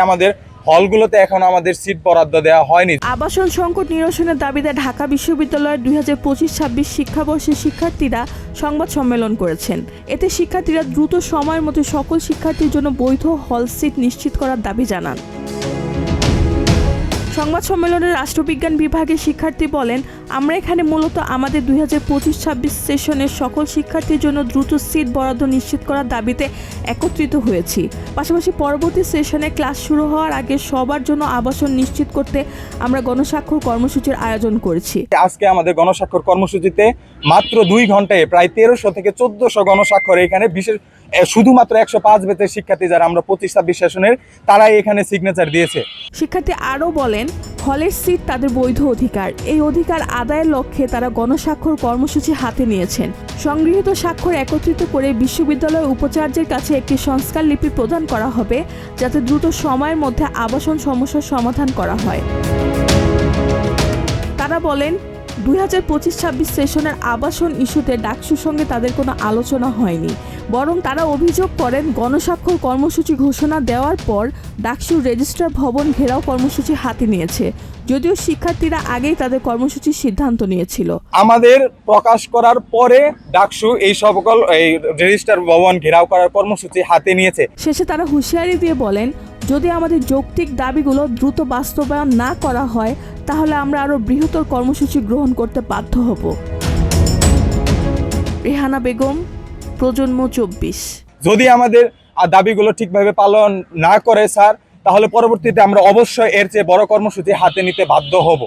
আমাদের হলগুলোতে এখন আমাদের সিট বরাদ্দ দেওয়া হয়নি। আবাসন সংকট নিরসনের দাবিতে ঢাকা বিশ্ববিদ্যালয়ের 2025-26 শিক্ষাবর্ষের শিক্ষার্থীরা সংবাদ সম্মেলন করেছেন। এতে শিক্ষার্থীরা দ্রুত সময়ের মধ্যে সকল শিক্ষার্থীর জন্য বৈধ হল সিট নিশ্চিত করার দাবি জানান। সংবাদ সম্মেলনে রাষ্ট্রবিজ্ঞান বিভাগের শিক্ষার্থী বলেন, আমরা এখানে মূলত আমাদের 2025-26 সেশনের সকল শিক্ষার্থীর জন্য দ্রুত সিট বরাদ্দ নিশ্চিত করার দাবিতে একত্রিত হয়েছি। পাশাপাশি পরবর্তী সেশনে ক্লাস শুরু হওয়ার আগে সবার জন্য আবাসন নিশ্চিত করতে আমরা গণস্বাক্ষর কর্মসূচির আয়োজন করেছি। আজকে আমাদের গণস্বাক্ষর কর্মসূচিতে মাত্র 2 ঘন্টায় প্রায় 1300 থেকে 1400 গণস্বাক্ষর, এখানে বিশেষ শুধুমাত্র 105 বেতের শিক্ষার্থী যারা আমরা 25-26 সেশনের তারাই এখানে সিগনেচার দিয়েছে। শিক্ষার্থী আরও বলেন, হলের সিট তাদের বৈধ অধিকার। এই অধিকার আদায়ের লক্ষ্যে তারা গণস্বাক্ষর কর্মসূচি হাতে নিয়েছেন। সংগৃহীত স্বাক্ষর একত্রিত করে বিশ্ববিদ্যালয় উপাচার্যের কাছে একটি সংস্কার লিপি প্রদান করা হবে, যাতে দ্রুত সময়ের মধ্যে আবাসন সমস্যার সমাধান করা হয়। তারা বলেন, 2025-26 সেশনের আবাসন ইস্যুতে ডাকসুর সঙ্গে তাদের কোনো আলোচনা হয়নি, বরং তারা অভিযোগ করেন গণস্বাক্ষর কর্মসূচি ঘোষণা দেওয়ার পর ডাকসুর রেজিস্ট্রার ভবন ঘেরাও কর্মসূচি হাতে নিয়েছে, যদিও শিক্ষার্থীরা আগেই তাদের কর্মসূচির সিদ্ধান্ত নিয়েছিল। আমাদের প্রকাশ করার পরে ডাকসু এই সকল রেজিস্ট্রার ভবন ঘেরাও করার কর্মসূচি হাতে নিয়েছে। শেষে তারা হুঁশিয়ারি দিয়ে বলেন, যদি আমাদের যৌক্তিক দাবিগুলো দ্রুত বাস্তবায়ন না করা হয় তাহলে আমরা আরও বৃহত্তর কর্মসূচি গ্রহণ করতে বাধ্য হব। রেহানা বেগম, প্রজন্ম 24। যদি আমাদের দাবিগুলো ঠিকভাবে পালন না করে স্যার, তাহলে পরবর্তীতে আমরা অবশ্যই এর চেয়ে বড় কর্মসূচি হাতে নিতে বাধ্য হব।